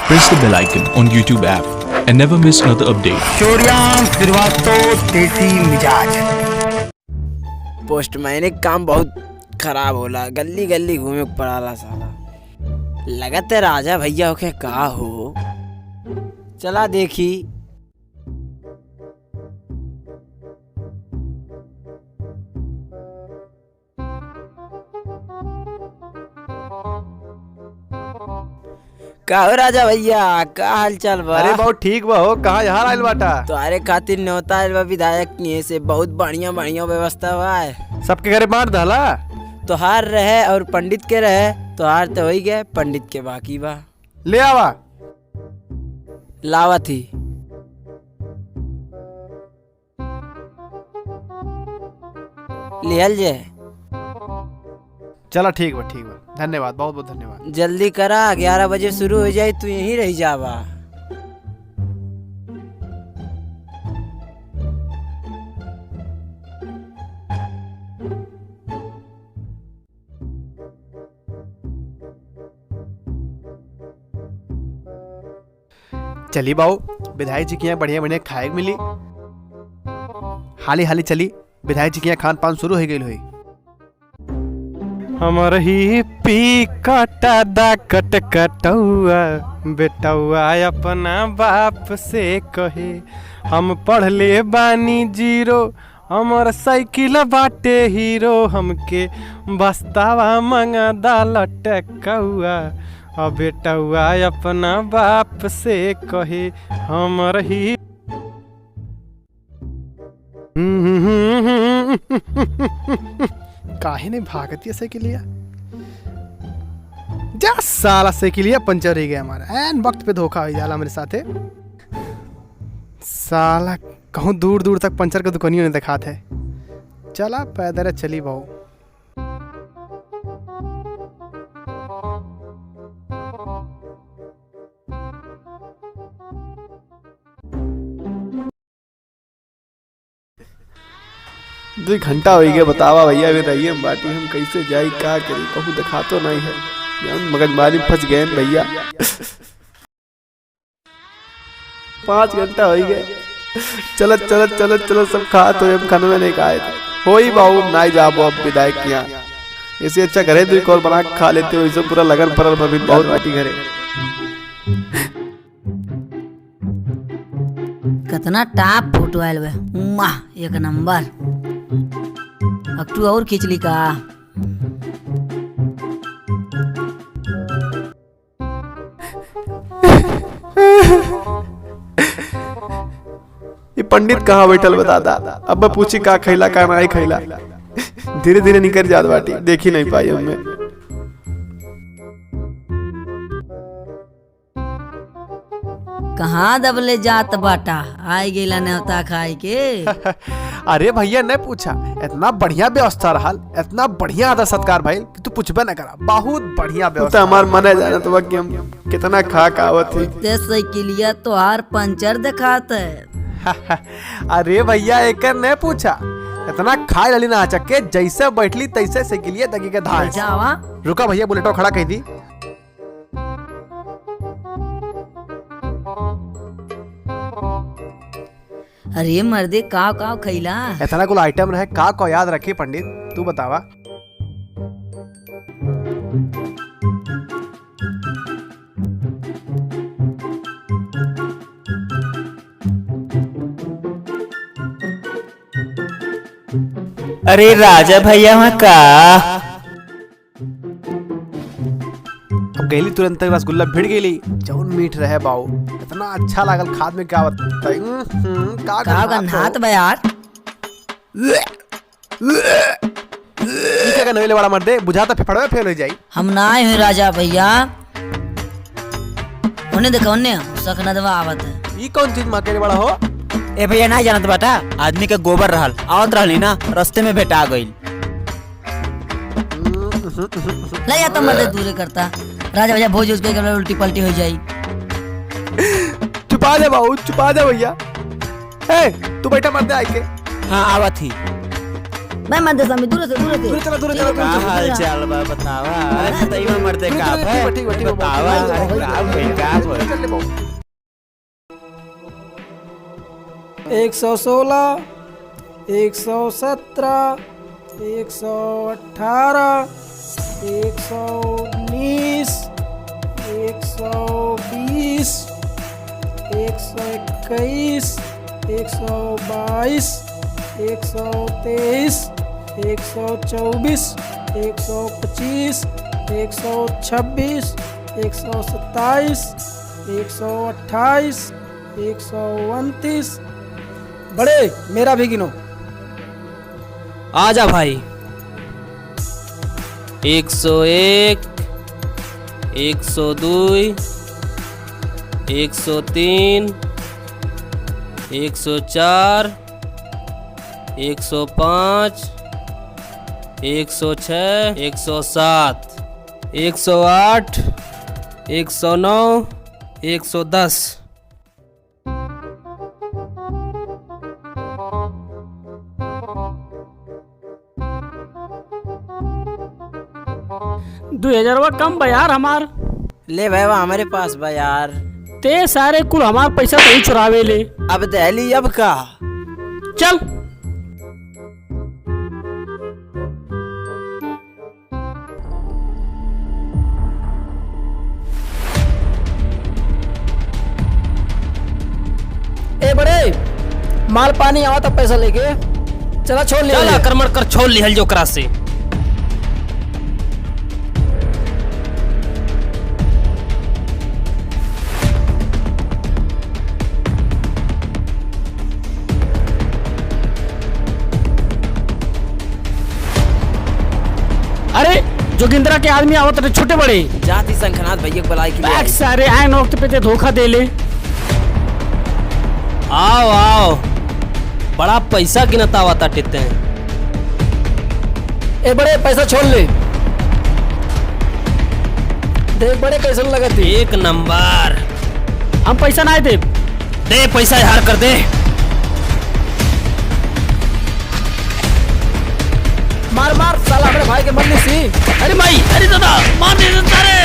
Press the bell icon on YouTube app and never miss another update. चोरियां श्रीवास्तव देसी मिजाज। Postman काम बहुत खराब होला, गली गली घूमे पड़ाला साला। लगत है राजा भैया होके का हो, चला देखी। का हो राजा भैया, का हाल चाल बा? अरे बहुत ठीक बा हो। कहाँ यहाँ आइल बाटा? तुम्हारे खातिर न्योता आइल बा विधायक की से। बहुत बढ़िया बढ़िया व्यवस्था बा। सबके घरे बांट डाला। तोहार रहे और पंडित के रहे। तोहार तो हो ही गए, पंडित के बाकी बा। ले आवा। लावा थी। लिहल जे। चला ठीक बा ठीक बा। धन्यवाद, बहुत बहुत धन्यवाद। जल्दी करा, 11 बजे शुरू हो जाए, तू यहीं रह जावा। चली बाऊ, विधायक जी के यहाँ बढ़िया बढ़िया खाए मिली। हाली हाली चली, विधायक जी के यहाँ खान पान शुरू हो गई हुई। हमर ही पी कटा दा कट कटौआ बेटौआ अपना बाप से कहे, हम पढ़ ले बानी जीरो, हमर साइकिल बाटे हीरो, हमके बस्तावा मंगा दा लटकौआ बेटौआ अपना बाप से कहे, हमर ही काहे ने भागती साइकिलिया। जा साला साइकिलिया पंचर हो गया हमारा। एन वक्त पे धोखा हो जाला मेरे साथे। साला कहूँ दूर दूर तक पंचर के दुकानियों ने दिखात है। चला पैदल चली बहु। दो घंटा हो गया, बतावा भैया अभी रहिए हम बाटी, हम कैसे जाई का करी, कहूँ दिखा तो नहीं है। मगजमारी फंस गए भैया। 5 घंटा हो गए। चलत चलत चलत चलत सब खा तो हम खाने में नहीं खाए थे। हो ही बाबू नहीं जाबो अब विधायक के यहाँ। इससे अच्छा घरे दो एक और बना के खा लेते हो। इसे पूरा लगन परल भी बहुत बाटी घरे। कितना टॉप फोटो आयल बे, वाह एक नंबर। अब तू और खींच ली का? ये पंडित कहाँ बैठल बता दा। अब मैं पूछी का खैला का नहीं खैला। धीरे धीरे निकल जात बाटी, देखी नहीं पाई हमें। कहाँ दबले जात बाटा, आई गेला न्योता खाए के। अरे भैया ने पूछा, इतना बढ़िया व्यवस्था रहा, इतना बढ़िया आदर सत्कार भाई कि तू पूछबे न करा। बहुत बढ़िया व्यवस्था। हमार मने जाना तो कि हम कितना खा आवत थी। ते साइकिलिया तो हार पंचर दिखात है। अरे भैया एक ने पूछा, इतना खाए लली ना चक्के, जैसे बैठली तैसे साइकिलिया दगी के धार। जावा रुका भैया, बुलेटो खड़ा कह दी। अरे मर्दे काव काव खैला। इतना कुल आइटम रहे, का को याद रखे पंडित, तू बतावा। अरे राजा भैया वहाँ का? अब गईली तुरंत रसगुल्ला भिड़ गेली। जौन मीठ रहे बाऊ, इतना अच्छा लागल। खाद में क्या बताई का गन्हात बे यार। ठीक है, नवेले वाला मर्दे बुझाता फेफड़वे फेल हो जाई। हम ना आए हुए राजा भैया। उन्हें देखो उन्हें सकनदवा आवत है। ये कौन चीज मकेरे वाला हो? ए भैया नहीं जानत बाटा, आदमी के गोबर रहल, आवत रहली ना, रास्ते में भेटा गईल। ले या तो मर्दे दूरे करता। राजा भैया भोज उसके कमरे उल्टी पलटी हो जाई। छुपा दे बाऊ, छुपा दे भैया। तू बैठा मर्दे आई के। हाँ आवत थी। मैं मर्दे सामने दूर से दूर चला का हाल चाल बा बतावा। अरे बताइए मर्दे का है, बतावा। क्या बाबू। 116, 117, 118, 119, 120, 121, 122, 123, 124, 125, 126, 127, 128, 129। बड़े मेरा भी गिनो। आजा भाई। 101, 102, 103, 104, 105, 106, 107, 108, 109, 110। दो हज़ारवा कम बा यार हमार। ले भाई हमारे पास बा यार। ते सारे कुल हमार पैसा तो ही चुरावे ले। अब दहली अब का। चल ए बड़े माल पानी आवा तब पैसा लेके चला छोड़ ले। चल आक्रमण कर छोड़ लिहल जो करा से। अरे जोगिंद्रा के आदमी आवत रहे छोटे बड़े। जाति शंखनाथ भैया को बुलाई के लिए बैग आई। सारे आए वक्त पे ते धोखा दे ले। आओ आओ, बड़ा पैसा गिनता हुआ टिकते हैं। ए बड़े पैसा छोड़ ले। देख बड़े कैसे लगती। एक नंबर। हम पैसा ना दे। दे पैसा हार कर दे। मार मार साला अपने भाई के मरने सी। अरे भाई, अरे दादा मार दे सारे।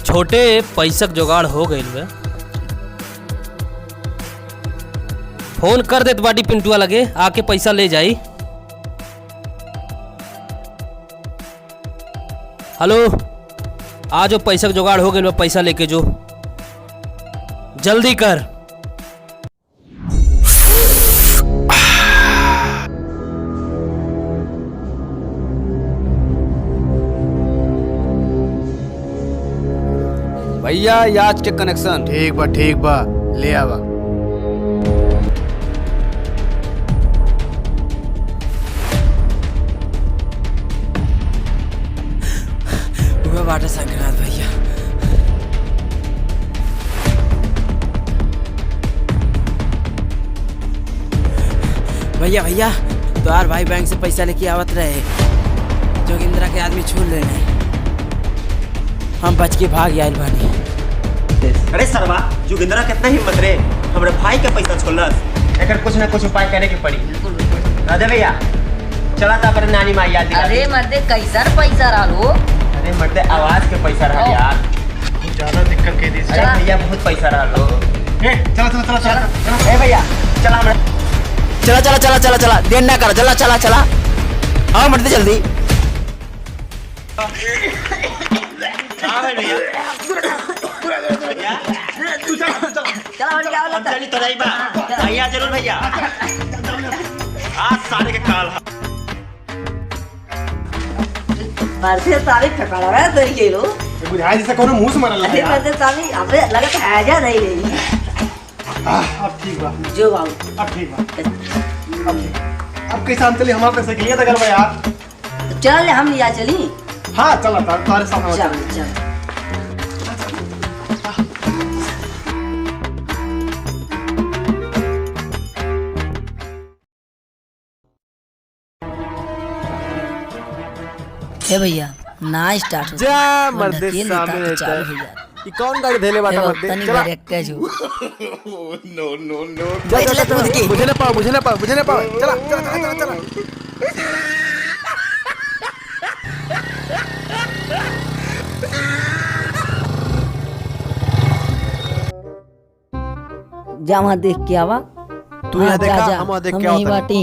छोटे पैसा के जुगाड़ हो गई बे। फोन कर देत बाटी पिंटुआ लगे आके पैसा ले जाई। हेलो, आ जो पैसा का जुगाड़ हो गई, पैसा लेके जो जल्दी कर। भैया आज के कनेक्शन। ठीक बा ले आवा। हुआ बाटा शंखनाथ भैया। भैया भैया द्वार भाई बैंक से पैसा लेके आवत रहे। जोगिंद्रा के आदमी छूट ले रहे। हम बच के भाग आयल बानी। अरे सरवा, जोगिंद्रा कितना हिम्मत रे, हमरे भाई के पैसा छोड़लस। एकर कुछ ना कुछ उपाय करे के पड़ी। राजा भैया चला था पर नानी माई याद दिला। अरे मर्दे कैसन पैसा रहलो। अरे मर्दे आवाज के पैसा रहा यार। ज्यादा दिक्कत के दी। अरे भैया बहुत पैसा रहा। चला ए भैया चला हमरा। चला देर ना कर। चला आओ मरते जल्दी। चली तो नहीं बा भैया जरूर भैया। आज सारे के काल मर्दे ताली ठकाड़ा है तो ये लो। बुझाई जैसे कोनो मुंह से मारल अरे मर्दे ताली अबे लगा तो आजा नहीं रही। अब ठीक बा। जो बाबू अब ठीक बा। अब कैसे हम चली हमारे पैसे के लिए तगड़ यार। चल हम लिया चली। हाँ चला तारे सामने चल चल। हे भैया ना स्टार्ट हो जा वो मर्दे ढकेल देता सामने तो चालू रहता हो है। जाता। ये कौन गाड़ी धेले हे बाटा वो मर्दे तनी चला बैठ के जो जा जा जा मुझे ना पाओ चला चला चला चला जा वहाँ देख के आवा। तू हाँ, यहाँ जा, देखा जा, हम वहाँ देख हम के यहीं आवत बाटी।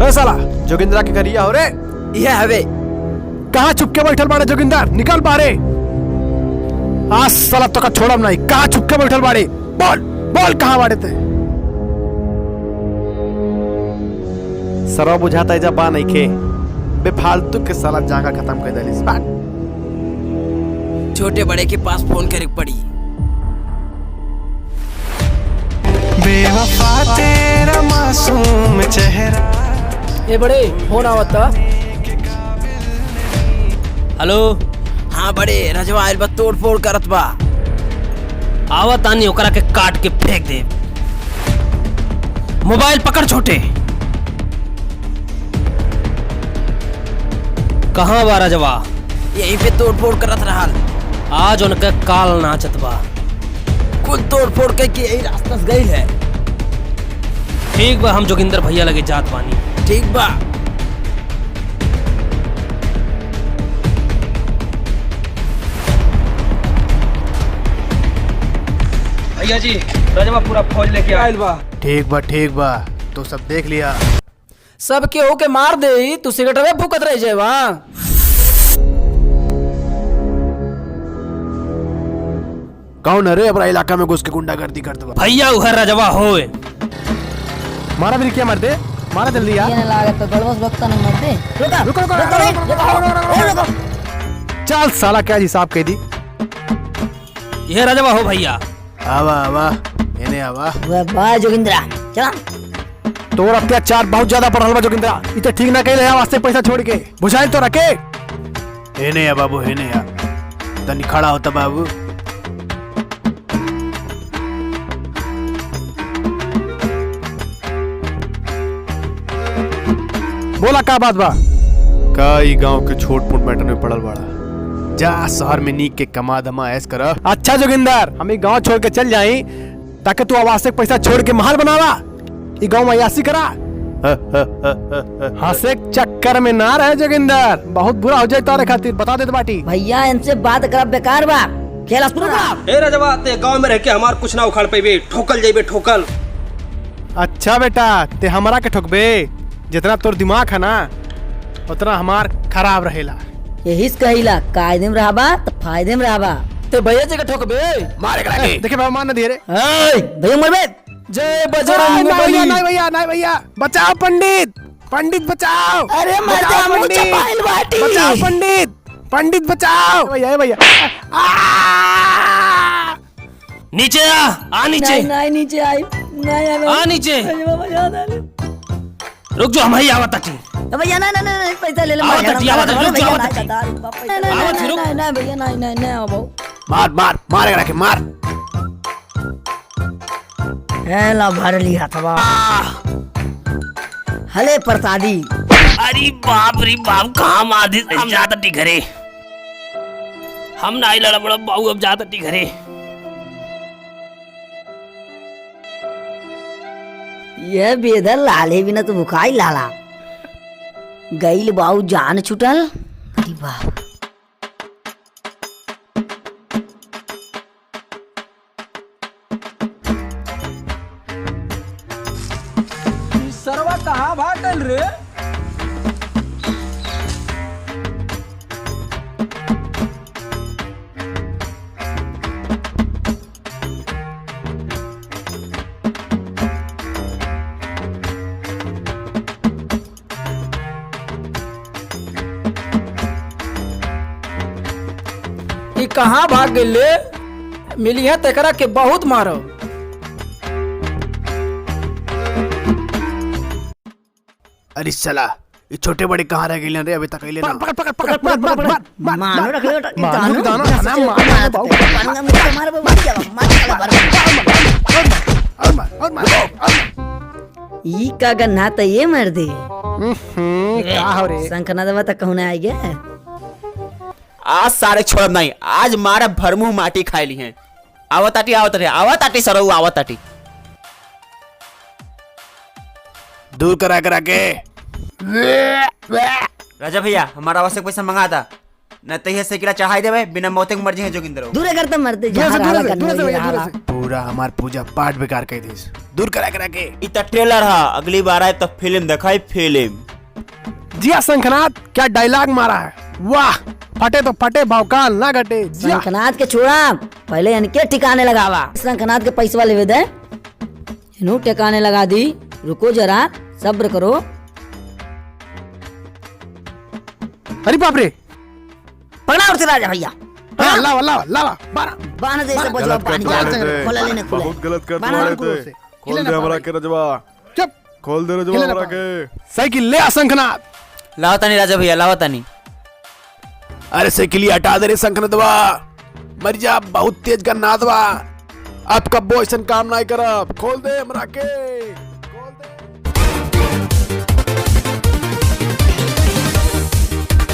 ए साला जोगिंद्रा के करिया हो रे ये हवे कहाँ छुप के बैठल बाड़े जोगिंदर निकल बारे आज साला तो का छोड़म नहीं कहाँ छुप के बैठल बाड़े बोल बोल कहाँ बाड़े थे सरवा बुझाता है जब बा नहीं खे बेफालतू के साला जागा खत्म कर देलिस बात छोटे बड़े के पास फोन करे पड़ी। बेवफा तेरा मासूम चेहरा। ए बड़े फोन आवत था। हेलो। हाँ बड़े रजवा आइल बा तोड़ फोड़ करत बा। आवत आनी ओकरा के काट के फेंक दे। मोबाइल पकड़ छोटे। कहाँ बा रजवा? यहीं पे तोड़ फोड़ करत रहल। आज उनका काल नाचत बा। कुल तोड़ फोड़ के यही रास्ता से गई है। ठीक बा हम जोगिंदर भैया लगे जात बानी। ठीक बा। भैया जी रजवा पूरा फौज लेके आइल बा। ठीक बा तो सब देख लिया सब के होके मार दे तू सिगरेट में फूकत रह जाए वहाँ। कौन है रे अपना इलाका में घुस के गुंडागर्दी करते बा भैया उहर रजवा होए। मारा भी क्या मर्दे मारा जल्दी यार ये ना लागत तो गलवस वक्त नहीं मरते। रुको चल साला क्या हिसाब कह दी यह रजवा हो भैया। आवा इन्हें आवा वह बाय जोगिंद्रा चला। तोर अत्याचार बहुत ज्यादा बढ़ल बा जोगिंद्रा इते ठीक ना कहले है वास्ते पैसा छोड़ के बुझाइल तो रखे हेने आ बाबू हेने आ तनी खड़ा होता बाबू बोला का बात बा का ई गांव के छोट मोट मैटर में पड़ल बड़ा जा शहर में नीक के कमा धमा ऐस कर। अच्छा जोगिंदर हम ई गांव छोड़ के चल जाई ताकि तू आवास से पैसा छोड़ के महल बनावा ई गांव में यासी करा। हंसे चक्कर में ना रहे जोगिंदर बहुत बुरा हो जाए तारे खातिर बता दे बाटी। भैया इनसे बात करब बेकार बा खेला शुरू करा। ए रजवा ते गांव में रह के हमार कुछ ना उखाड़ पेबे ठोकल जाइबे ठोकल। अच्छा बेटा ते हमारा के ठोकबे जितना तोर दिमाग है ना उतना हमार खराब रहेला। यही से कहिला कायदे में रहबा तो फायदे में रहबा। ते भैया जी के ठोकबे मारेगा देखे बाबा मान न दिए रे भैया मरबे। जय बजरंग बली। नहीं भैया बचाओ पंडित बचाओ। अरे मरते हम चपाइल बाटी। बचाओ पंडित बचाओ भैया नीचे आ नीचे नहीं नीचे आई नहीं आ नीचे भैया रुक जो हम ही आवत ताटी। भैया नहीं पैसा ले ले आवत हटी, आवत हटी, रुक जा, आवत हटी। नहीं रुक। नहीं भैया नहीं आओ मारेगा के मार ला भर लिया था हले प्रसादी। अरे बाप रे बाप कहाँ माधी हम जाता टी घरे हम नहीं लड़ा बड़ा बाबू अब जाता टी घरे। यह बेदर लाले बिना तो भुखाई लाला गईल बाऊ जान छुटल। अरे बाप सरवा कहाँ भागल रे? ई कहाँ भाग गए? मिली है तेकरा के बहुत मारो। अरे सला ये छोटे बड़े कहाँ रह गए रे अभी तक पकड़ मानो रख ले मानो दाना खाना मार मार ई का गन्ना तो ये मर दे क्या हो रे? शंखनादवा तक कहूँ आई गए। आज सारे छोड़ नहीं, आज मारा भरमुह माटी खाई ली है। आवत आटी सरऊ आवत आटी। दूर करा करा के राजा भैया हमारा आवश्यक पैसा मंगा था न तो ये साइकिल चढ़ाई देवे बिना मौते के मर जाए जोगिंदर। दूर करते मरते दूर से, दूर से, दूर से भैया, दूर से। पूरा हमार पूजा पाठ बेकार कर दी। दूर करा करा के इतना ट्रेलर है, अगली बार आए तो फिल्म दिखाई फिल्म। जिया शंखनाथ क्या डायलॉग मारा है, वाह। फटे तो फटे भौकाल ना घटे। जिया शंखनाथ के छोड़ा, पहले इनके ठिकाने लगावा। शंखनाथ के पैसा ले दे, इन्हू ठिकाने लगा दी। रुको जरा, सब्र करो। अरे बाप रे, पकड़ा उठते राजा भैया। हाँ, लावा लावा लावा बारा। बांध दे इसे बजवा पानी जा खोला लेने खोले। बहुत गलत कर बाना रहे थे। खोल दे हमरा के रजवा, चुप, खोल दे रजवा हमरा के। साइकिल ले आ शंखनाथ। लाओ तानी राजा भैया, लाओ तानी। अरे साइकिल हटा दे रे शंखनाथवा, मर जा। बहुत तेज गन्नाथवा, अब कब वो ऐसा काम नहीं करब। खोल दे हमरा के।